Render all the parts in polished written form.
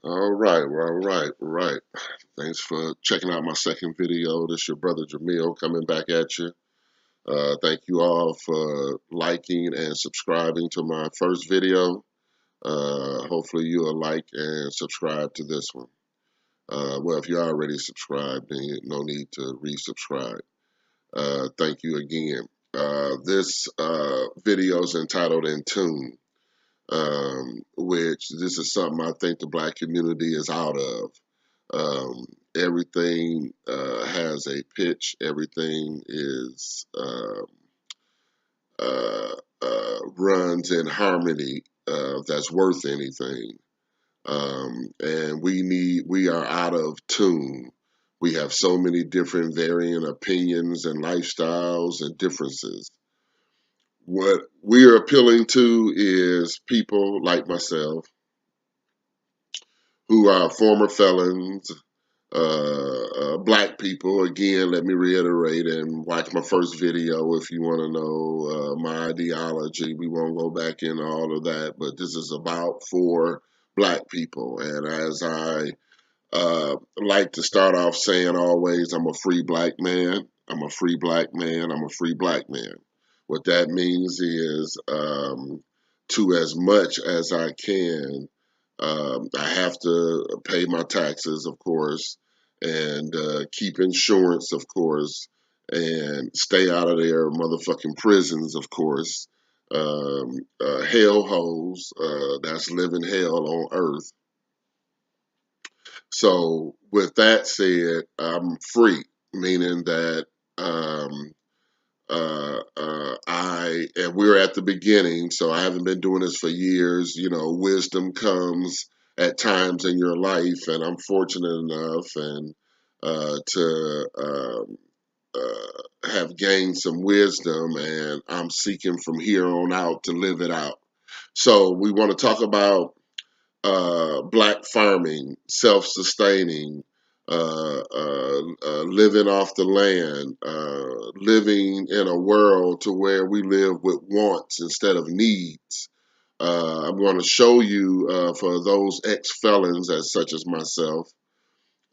All right. Thanks for checking out my second video. This is your brother Jamil coming back at you. Thank you all for liking and subscribing to my first video. Hopefully you'll like and subscribe to this one. Well, if you're already subscribed, then no need to resubscribe. Thank you again. This video is entitled In Tune, which this is something I think the black community is out of. Everything has a pitch. Everything is runs in harmony that's worth anything. And we are out of tune. We have so many different varying opinions and lifestyles and differences. What we are appealing to is people like myself who are former felons, black people. Again, let me reiterate and watch my first video if you want to know my ideology. We won't go back into all of that, but this is about for black people. And as I like to start off saying always, I'm a free black man. I'm a free black man. I'm a free black man. What that means is to as much as I can, I have to pay my taxes, of course, and keep insurance, of course, and stay out of their motherfucking prisons, of course. Hell holes, that's living hell on earth. So with that said, I'm free, meaning that and we're at the beginning, so I haven't been doing this for years. You know, wisdom comes at times in your life, and I'm fortunate enough and to have gained some wisdom, and I'm seeking from here on out to live it out. So we want to talk about black farming, self-sustaining, living off the land, living in a world to where we live with wants instead of needs. I'm going to show you for those ex-felons as such as myself,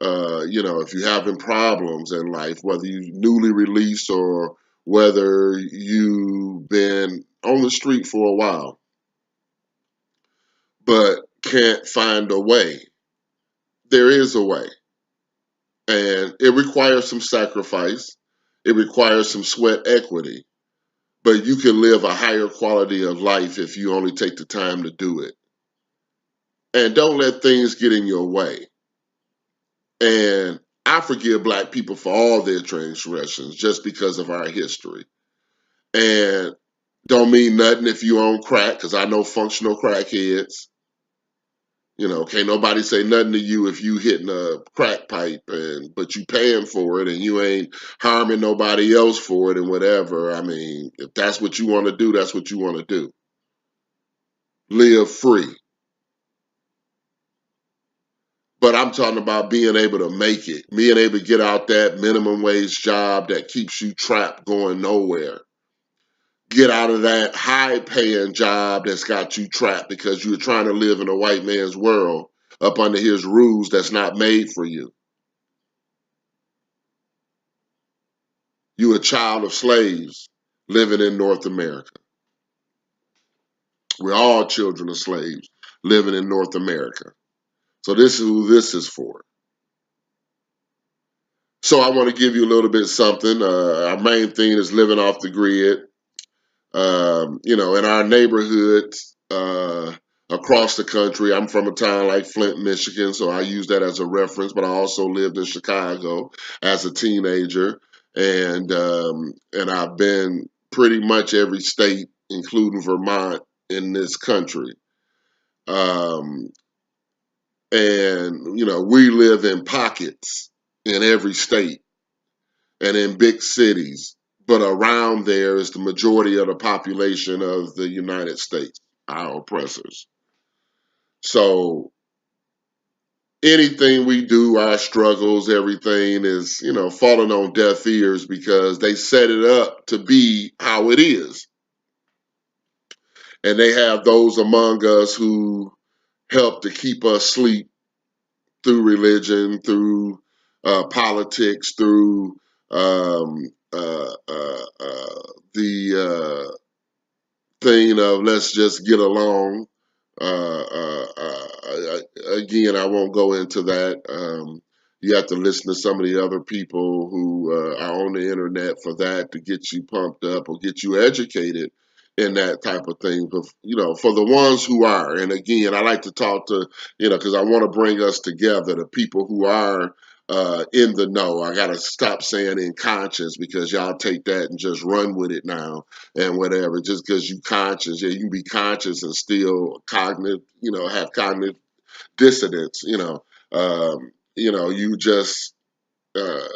you know, if you're having problems in life, whether you newly released or whether you've been on the street for a while, but can't find a way, there is a way. And it requires some sacrifice. It requires some sweat equity. But you can live a higher quality of life if you only take the time to do it. And don't let things get in your way. And I forgive black people for all their transgressions just because of our history. And don't mean nothing if you own crack, because I know functional crackheads. You know, can't nobody say nothing to you if you hitting a crack pipe, but you paying for it and you ain't harming nobody else for it and whatever. I mean, if that's what you want to do, that's what you want to do. Live free. But I'm talking about being able to make it, being able to get out that minimum wage job that keeps you trapped going nowhere. Get out of that high paying job that's got you trapped because you're trying to live in a white man's world up under his rules that's not made for you. You a child of slaves living in North America. We're all children of slaves living in North America. So this is who this is for. So I want to give you a little bit of something. Our main thing is living off the grid. You know, in our neighborhoods across the country, I'm from a town like Flint, Michigan, so I use that as a reference, but I also lived in Chicago as a teenager, and I've been pretty much every state, including Vermont, in this country. Um, and, you know, we live in pockets in every state and in big cities, but around there is the majority of the population of the United States, our oppressors. So anything we do, our struggles, everything is, you know, falling on deaf ears because they set it up to be how it is. And they have those among us who help to keep us asleep through religion, through politics, through the thing of let's just get along. Again, I won't go into that. You have to listen to some of the other people who are on the internet for that to get you pumped up or get you educated in that type of thing. But for the ones who are, and again, I like to talk to because I want to bring us together, the people who are in the know. I got to stop saying in conscious because y'all take that and just run with it now and whatever. Just because you conscious, yeah, you can be conscious and still cognitive, have cognitive dissonance. You just, uh,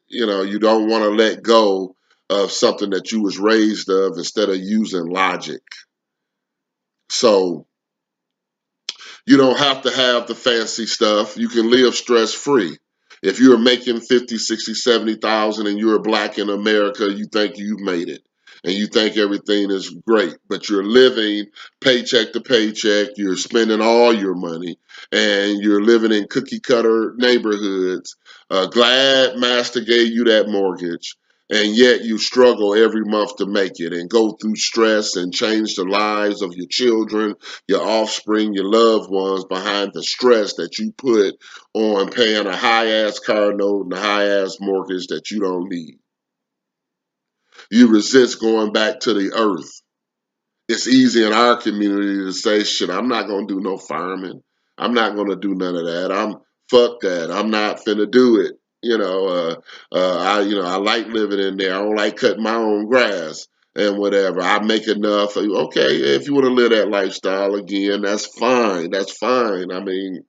you don't want to let go of something that you was raised of instead of using logic. So you don't have to have the fancy stuff. You can live stress free. If you're making 50, 60, 70,000 and you're black in America, you think you've made it and you think everything is great, but you're living paycheck to paycheck. You're spending all your money and you're living in cookie cutter neighborhoods. Glad master gave you that mortgage. And yet you struggle every month to make it and go through stress and change the lives of your children, your offspring, your loved ones behind the stress that you put on paying a high-ass car note and a high-ass mortgage that you don't need. You resist going back to the earth. It's easy in our community to say, shit, I'm not going to do no farming. I'm not going to do none of that. Fuck that. I'm not finna do it. I like living in there. I don't like cutting my own grass and whatever. I make enough. Okay, if you want to live that lifestyle again, that's fine. That's fine. I mean,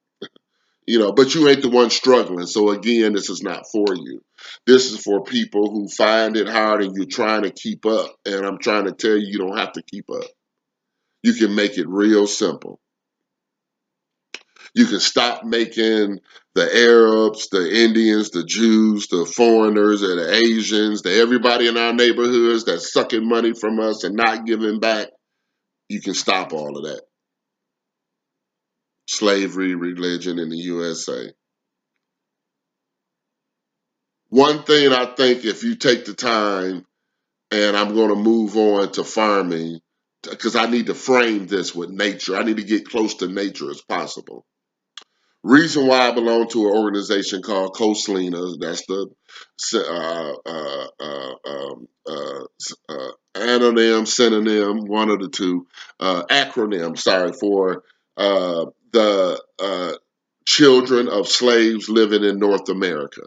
but you ain't the one struggling. So again, this is not for you. This is for people who find it hard and you're trying to keep up. And I'm trying to tell you, you don't have to keep up. You can make it real simple. You can stop making the Arabs, the Indians, the Jews, the foreigners, and the Asians, everybody in our neighborhoods that's sucking money from us and not giving back. You can stop all of that. Slavery, religion in the USA. One thing I think if you take the time, and I'm going to move on to farming, because I need to frame this with nature. I need to get close to nature as possible. Reason why I belong to an organization called COSLINA, that's the anonym, synonym, one of the two, acronym, sorry, for the children of slaves living in North America.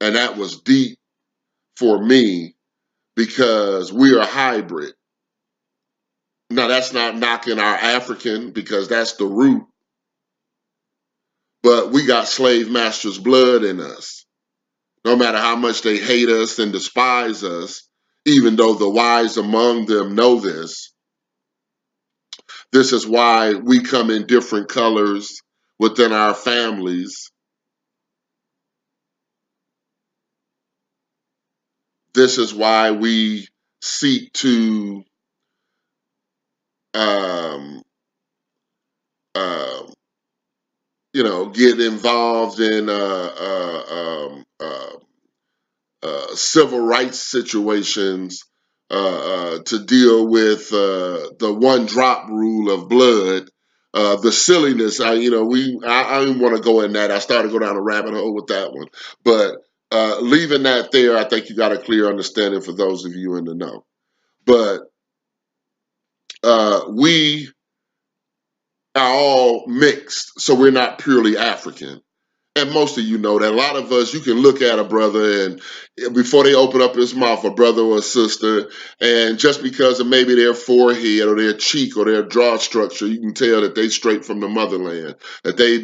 And that was deep for me because we are hybrid. Now, that's not knocking our African because that's the root, but we got slave masters' blood in us. No matter how much they hate us and despise us, even though the wise among them know this, this is why we come in different colors within our families. This is why we seek to um, uh, get involved in civil rights situations to deal with the one drop rule of blood, the silliness. I didn't want to go in that. I started to go down a rabbit hole with that one, but leaving that there, I think you got a clear understanding for those of you in the know. But we are all mixed, so we're not purely African. And most of you know that. A lot of us, you can look at a brother and before they open up his mouth, a brother or a sister, and just because of maybe their forehead or their cheek or their jaw structure, you can tell that they straight from the motherland, that they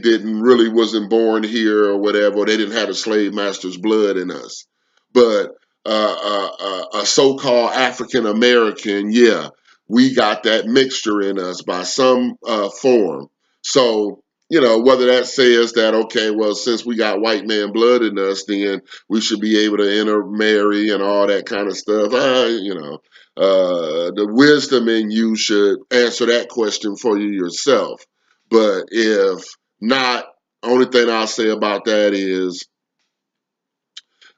wasn't born here or whatever, or they didn't have a slave master's blood in us. But a so-called African American, yeah, we got that mixture in us by some form. So whether that says that, okay, well, since we got white man blood in us, then we should be able to intermarry and all that kind of stuff. The wisdom in you should answer that question for you yourself. But if not, only thing I'll say about that is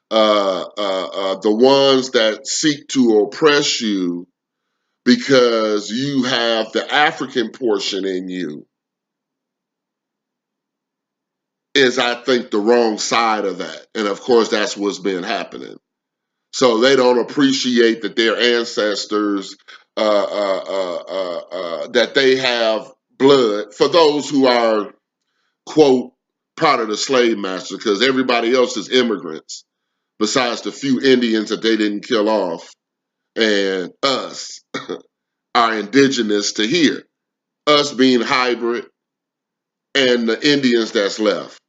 the ones that seek to oppress you because you have the African portion in you is, I think, the wrong side of that. And of course, that's what's been happening. So they don't appreciate that their ancestors, that they have blood for those who are, quote, part of the slave master, because everybody else is immigrants, besides the few Indians that they didn't kill off. And us are indigenous to here, us being hybrid, and the Indians that's left,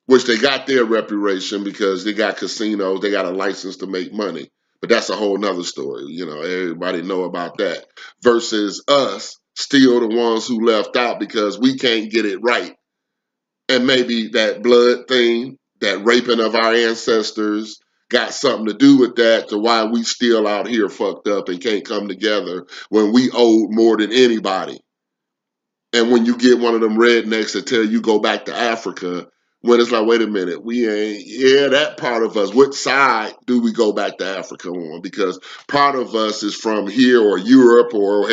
which they got their reparation because they got casinos, they got a license to make money. But that's a whole nother story. Everybody know about that. Versus us, still the ones who left out because we can't get it right. And maybe that blood thing, that raping of our ancestors, got something to do with that, to why we still out here fucked up and can't come together when we owed more than anybody. And when you get one of them rednecks that tell you go back to Africa, when it's like, wait a minute, we ain't, that part of us, which side do we go back to Africa on? Because part of us is from here or Europe or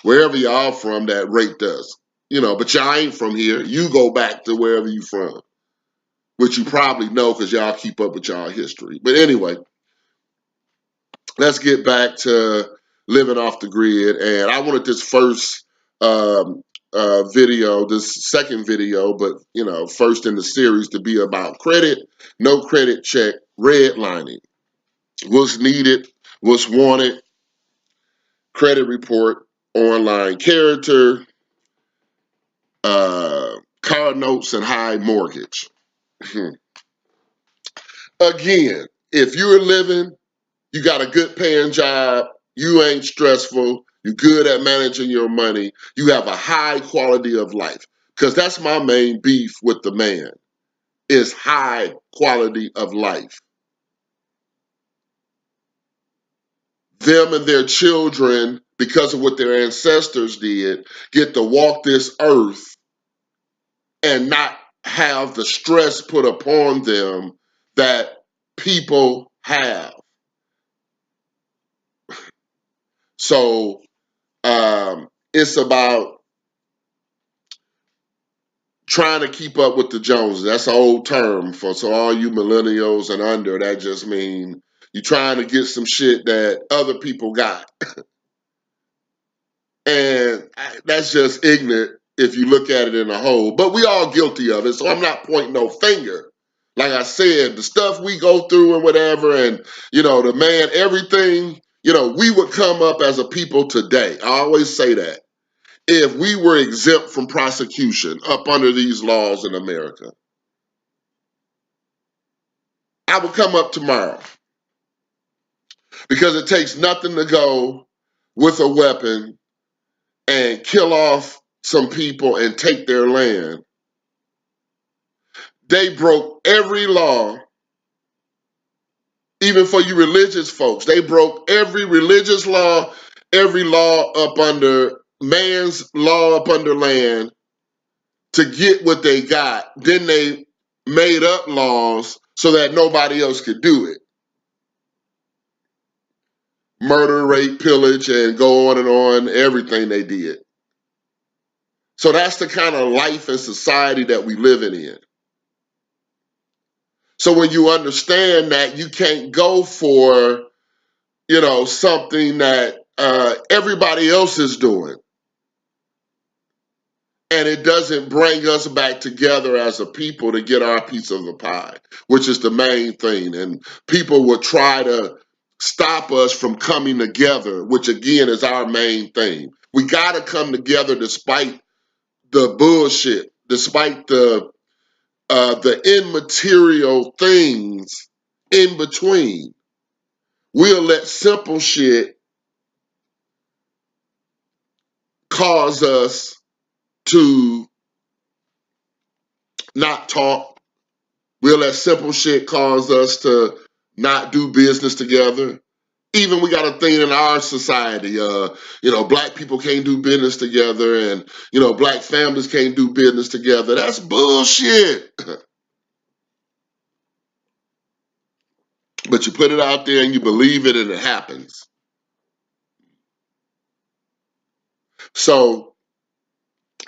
wherever y'all from that raped us. But y'all ain't from here. You go back to wherever you from, which you probably know because y'all keep up with y'all history. But anyway, let's get back to living off the grid. And I wanted this first video, this second video, but first in the series, to be about credit, no credit check, redlining. What's needed, what's wanted, credit report, online character, car notes, and high mortgage. Again, if you're living, you got a good paying job, you ain't stressful, you're good at managing your money, you have a high quality of life. Because that's my main beef with the man, is high quality of life. Them and their children, because of what their ancestors did, get to walk this earth and not have the stress put upon them that people have. So it's about trying to keep up with the Joneses. That's an old term so all you millennials and under, that just means you're trying to get some shit that other people got. And that's just ignorant if you look at it in a whole. But we all guilty of it, so I'm not pointing no finger. Like I said, the stuff we go through and whatever, and, the man, everything, we would come up as a people today. I always say that. If we were exempt from prosecution up under these laws in America, I would come up tomorrow, because it takes nothing to go with a weapon and kill off some people and take their land. They broke every law, even for you religious folks. They broke every religious law, every law up under man's law up under land to get what they got. Then they made up laws so that nobody else could do it. Murder, rape, pillage, and go on, everything they did. So that's the kind of life and society that we living in. So when you understand that, you can't go for, something that everybody else is doing, and it doesn't bring us back together as a people to get our piece of the pie, which is the main thing. And people will try to stop us from coming together, which again is our main thing. We got to come together despite the bullshit, despite the immaterial things in between. We'll let simple shit cause us to not talk. We'll let simple shit cause us to not do business together. Even we got a thing in our society, black people can't do business together, and black families can't do business together. That's bullshit. But you put it out there and you believe it and it happens. So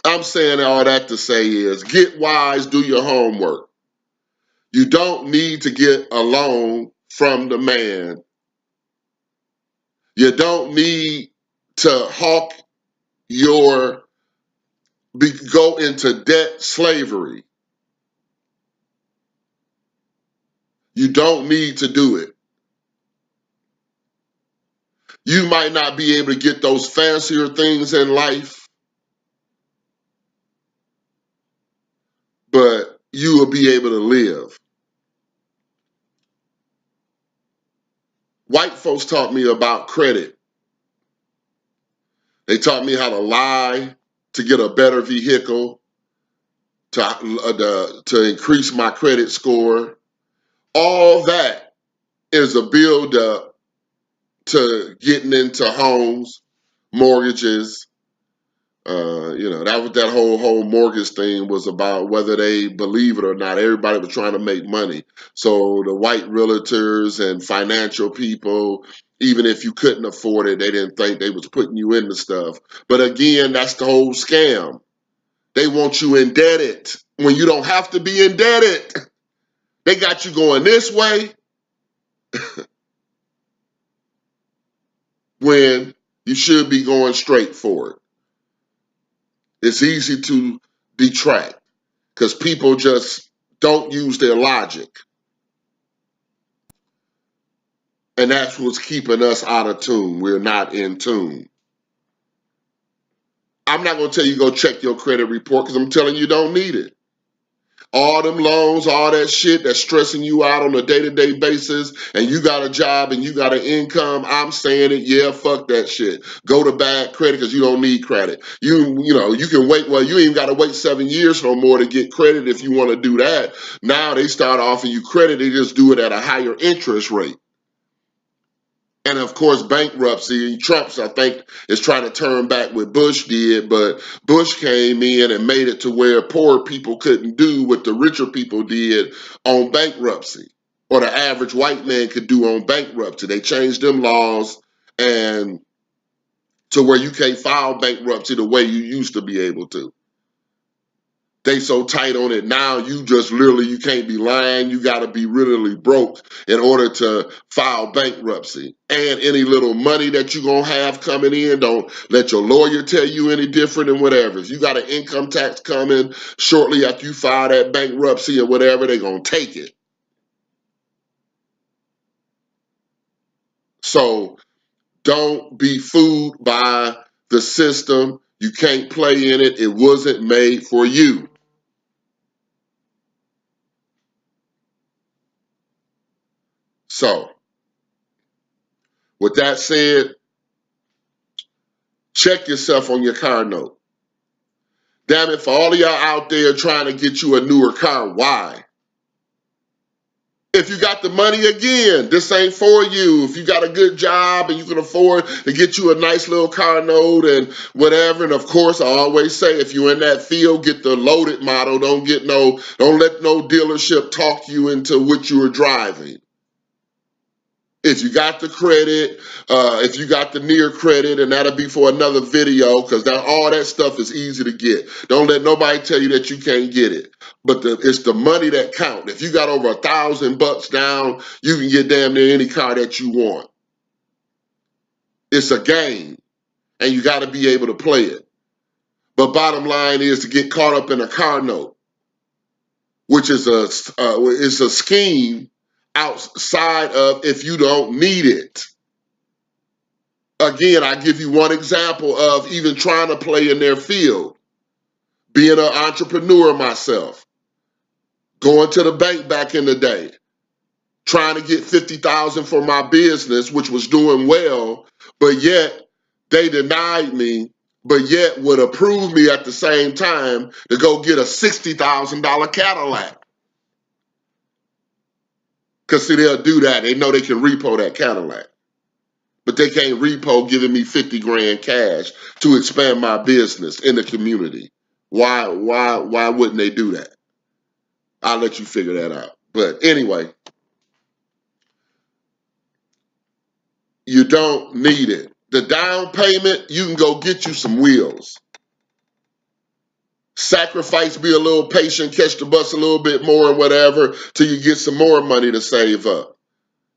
I'm saying all that to say is get wise, do your homework. You don't need to get a loan from the man. You don't need to hawk go into debt slavery. You don't need to do it. You might not be able to get those fancier things in life, but you will be able to live. White folks taught me about credit. They taught me how to lie to get a better vehicle, to increase my credit score. All that is a build up to getting into homes, mortgages. That was that whole mortgage thing was about whether they believe it or not. Everybody was trying to make money. So the white realtors and financial people, even if you couldn't afford it, they didn't think they was putting you into stuff. But again, that's the whole scam. They want you indebted when you don't have to be indebted. They got you going this way when you should be going straight for it. It's easy to detract because people just don't use their logic. And that's what's keeping us out of tune. We're not in tune. I'm not going to tell you go check your credit report because I'm telling you don't need it. All them loans, all that shit that's stressing you out on a day-to-day basis, and you got a job and you got an income, I'm saying it, yeah, fuck that shit. Go to bad credit because you don't need credit. You can wait, well, you ain't got to wait 7 years or more to get credit if you want to do that. Now they start offering you credit, they just do it at a higher interest rate. And of course, bankruptcy. Trump's, I think, is trying to turn back what Bush did, but Bush came in and made it to where poor people couldn't do what the richer people did on bankruptcy, or the average white man could do on bankruptcy. They changed them laws and to where you can't file bankruptcy the way you used to be able to. They so tight on it now, you just literally, you can't be lying. You got to be really broke in order to file bankruptcy. And any little money that you're going to have coming in, don't let your lawyer tell you any different and whatever. If you got an income tax coming shortly after you file that bankruptcy or whatever, they're going to take it. So don't be fooled by the system. You can't play in it. It wasn't made for you. So, with that said, check yourself on your car note. Damn it, for all of y'all out there trying to get you a newer car, why? If you got the money, again, this ain't for you. If you got a good job and you can afford to get you a nice little car note and whatever, and of course, I always say, if you're in that field, get the loaded model. Don't let no dealership talk you into what you are driving. If you got the credit, if you got the near credit, and that'll be for another video because all that stuff is easy to get. Don't let nobody tell you that you can't get it. But it's the money that counts. If you got over $1,000 down, you can get damn near any car that you want. It's a game, and you got to be able to play it. But bottom line is to get caught up in a car note, which is a scheme outside of if you don't need it. Again, I give you one example of even trying to play in their field. Being an entrepreneur myself, going to the bank back in the day, trying to get $50,000 for my business, which was doing well, but yet they denied me but yet would approve me at the same time to go get a $60,000 Cadillac. Because see, they'll do that. They know they can repo that Cadillac. But they can't repo giving me 50 grand cash to expand my business in the community. Why wouldn't they do that? I'll let you figure that out. But anyway, you don't need it. The down payment, you can go get you some wheels. Sacrifice, be a little patient, catch the bus a little bit more and whatever, till you get some more money to save up.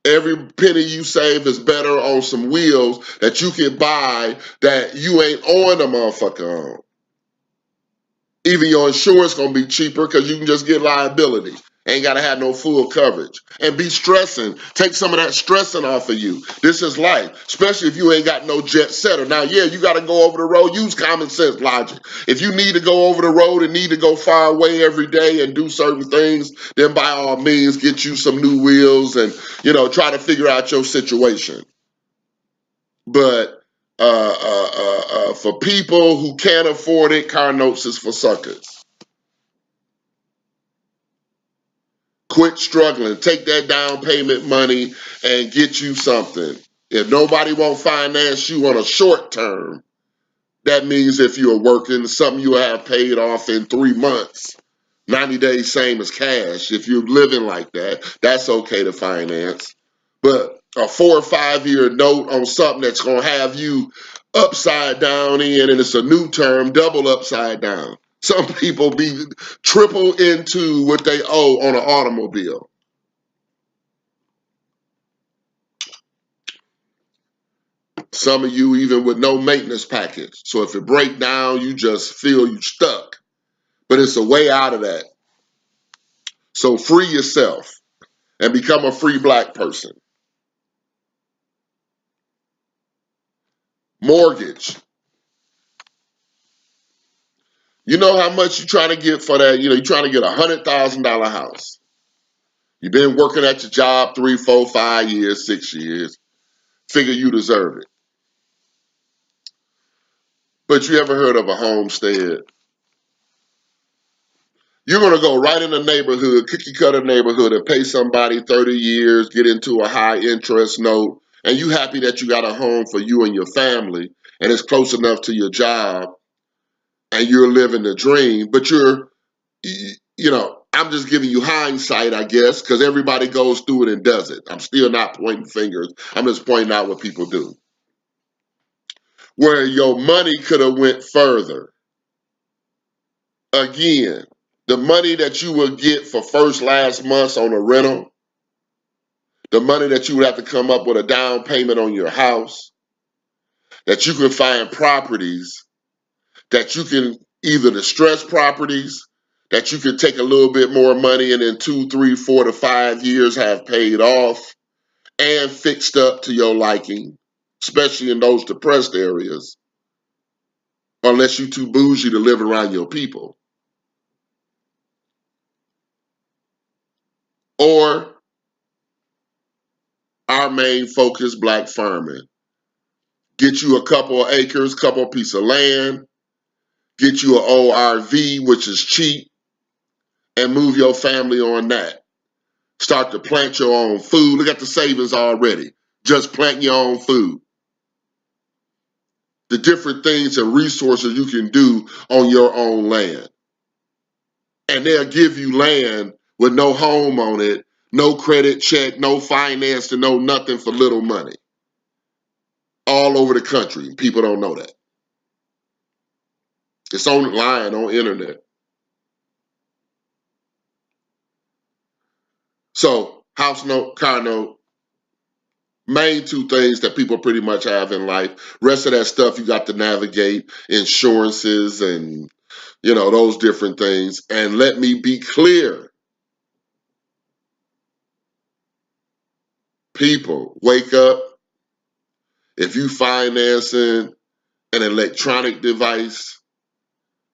Every penny you save is better on some wheels that you can buy that you ain't on the motherfucker on. Even your insurance gonna be cheaper because you can just get liability. Ain't gotta have no full coverage. And be stressing. Take some of that stressing off of you. This is life, especially if you ain't got no jet setter. Now, yeah, you gotta go over the road. Use common sense logic. If you need to go over the road and need to go far away every day and do certain things, then by all means, get you some new wheels and, try to figure out your situation. But for people who can't afford it, car notes is for suckers. Quit struggling. Take that down payment money and get you something. If nobody won't finance you on a short term, that means if you're working, something you have paid off in 3 months, 90 days, same as cash. If you're living like that, that's okay to finance. But a 4 or 5 year note on something that's going to have you upside down in, and it's a new term, double upside down. Some people be triple into what they owe on an automobile. Some of you even with no maintenance package. So if it break down, you just feel you stuck. But it's a way out of that. So free yourself and become a free black person. Mortgage. You know how much you're trying to get for that? You're trying to get $100,000 house. You've been working at your job 3, 4, 5 years, 6 years. Figure you deserve it. But you ever heard of a homestead? You're going to go right in the neighborhood, cookie cutter neighborhood, and pay somebody 30 years, get into a high interest note, and you happy that you got a home for you and your family, and it's close enough to your job, and you're living the dream, but I'm just giving you hindsight, I guess, because everybody goes through it and does it. I'm still not pointing fingers. I'm just pointing out what people do. Where your money could have went further. Again, the money that you would get for last months on a rental, the money that you would have to come up with a down payment on your house, that you can find properties that you can either distress properties, that you can take a little bit more money and in 2, 3, 4 to 5 years have paid off and fixed up to your liking, especially in those depressed areas, unless you too bougie to live around your people. Or our main focus, black farming. Get you a couple of acres, couple of pieces of land, get you an ORV, which is cheap, and move your family on that. Start to plant your own food. Look at the savings already. Just plant your own food. The different things and resources you can do on your own land. And they'll give you land with no home on it, no credit check, no finance, and no nothing for little money. All over the country. People don't know that. It's online, on internet. So, house note, car note, main 2 things that people pretty much have in life. Rest of that stuff you got to navigate, insurances and, those different things. And let me be clear. People, wake up. If you financing an electronic device,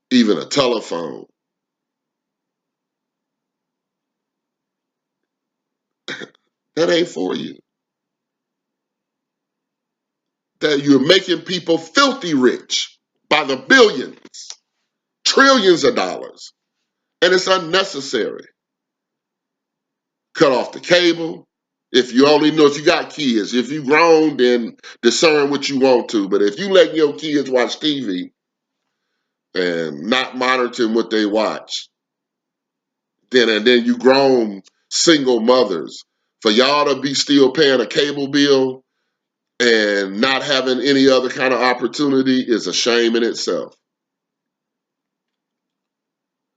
even a telephone, that ain't for you. That you're making people filthy rich. by the billions, trillions of dollars. And it's unnecessary. Cut off the cable. If you only know, if you got kids, if you grown, then discern what you want to. But if you letting your kids watch TV and not monitoring what they watch, then you grown single mothers, for y'all to be still paying a cable bill and not having any other kind of opportunity is a shame in itself.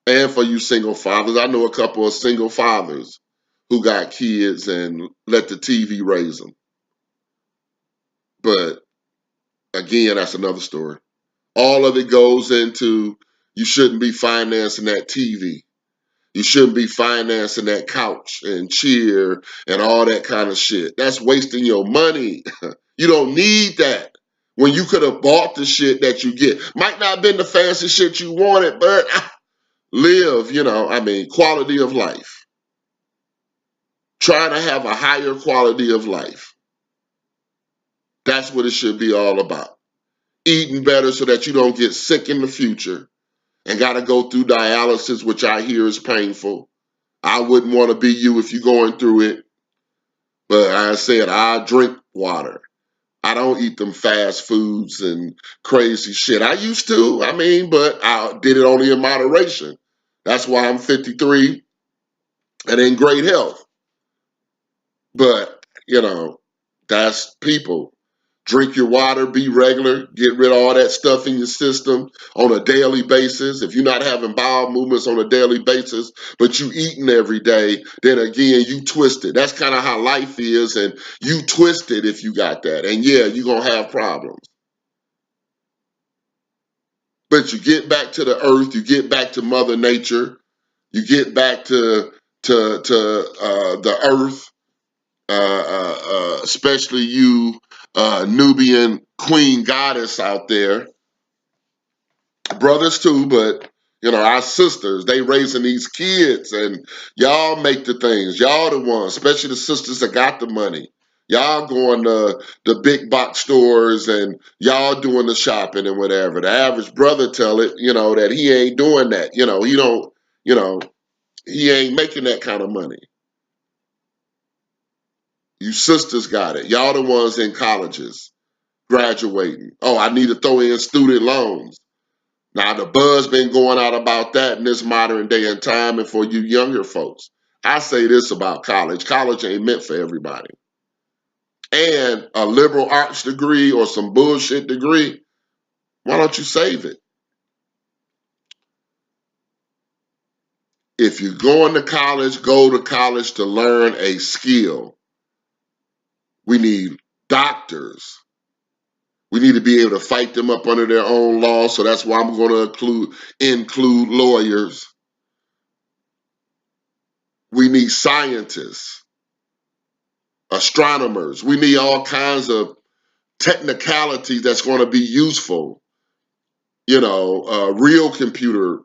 And for you single fathers, I know a couple of single fathers who got kids and let the TV raise them. But again, that's another story. All of it goes into, you shouldn't be financing that TV. You shouldn't be financing that couch and chair and all that kind of shit. That's wasting your money. You don't need that. When you could have bought the shit that you get. Might not have been the fancy shit you wanted, but live, quality of life. Trying to have a higher quality of life. That's what it should be all about. Eating better so that you don't get sick in the future and got to go through dialysis, which I hear is painful. I wouldn't want to be you if you're going through it. But I said, I drink water. I don't eat them fast foods and crazy shit. I used to, but I did it only in moderation. That's why I'm 53 and in great health. But, that's people. Drink your water, be regular, get rid of all that stuff in your system on a daily basis. If you're not having bowel movements on a daily basis, but you eating every day, then again, you twisted. That's kind of how life is, and you twisted if you got that. And yeah, you're going to have problems. But you get back to the earth, you get back to Mother Nature, you get back to the earth, especially you Nubian queen goddess out there, brothers too, but our sisters, they raising these kids, and y'all make the things. Y'all the ones, especially the sisters that got the money. Y'all going to the big box stores and y'all doing the shopping and whatever. The average brother tell it, that he ain't doing that. He don't, he ain't making that kind of money. You sisters got it. Y'all the ones in colleges, graduating. Oh, I need to throw in student loans. Now, the buzz been going out about that in this modern day and time, and for you younger folks. I say this about college. College ain't meant for everybody. And a liberal arts degree or some bullshit degree, why don't you save it? If you're going to college, go to college to learn a skill. We need doctors. We need to be able to fight them up under their own law, so that's why I'm going to include lawyers. We need scientists, astronomers. We need all kinds of technicalities that's going to be useful. Real computer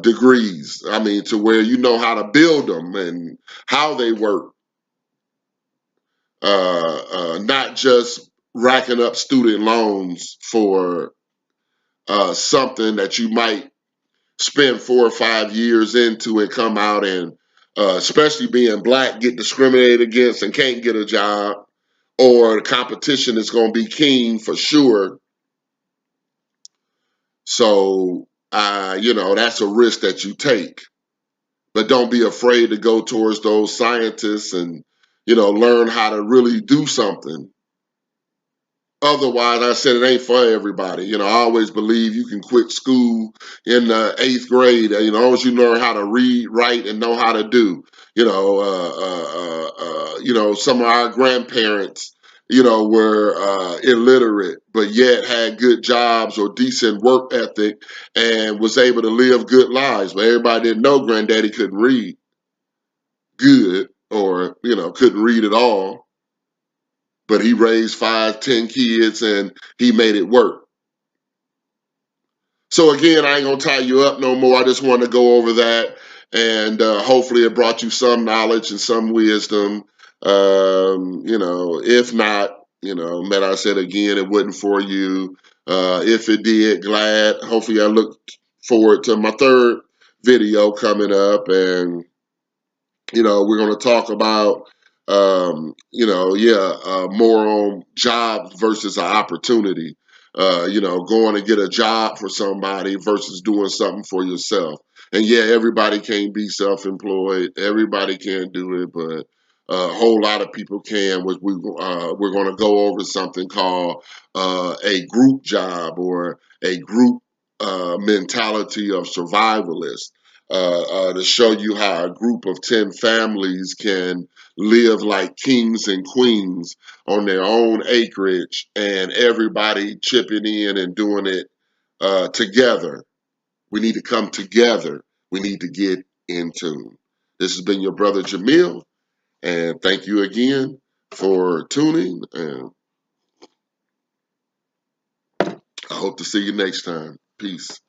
degrees. To where you know how to build them and how they work. Not just racking up student loans for something that you might spend 4 or 5 years into and come out and, especially being black, get discriminated against and can't get a job, or the competition is going to be keen for sure. So, that's a risk that you take. But don't be afraid to go towards those scientists and, learn how to really do something. Otherwise, I said it ain't for everybody. I always believe you can quit school in the 8th grade, as long as you learn how to read, write, and know how to do. Some of our grandparents, were illiterate, but yet had good jobs or decent work ethic and was able to live good lives. But everybody didn't know granddaddy couldn't read good or, couldn't read at all. But he raised 5, 10 kids and he made it work. So again, I ain't gonna tie you up no more. I just want to go over that, and hopefully it brought you some knowledge and some wisdom. If not, Met I said again, it wasn't for you. If it did, glad. Hopefully, I look forward to my third video coming up, and we're going to talk about, more on jobs versus an opportunity. Going to get a job for somebody versus doing something for yourself. And yeah, everybody can't be self-employed. Everybody can't do it, but a whole lot of people can. We're going to go over something called a group job, or a group mentality of survivalists, to show you how a group of 10 families can live like kings and queens on their own acreage, and everybody chipping in and doing it together. We need to come together. We need to get in tune. This has been your brother Jamil, and thank you again for tuning, and I hope to see you next time. Peace.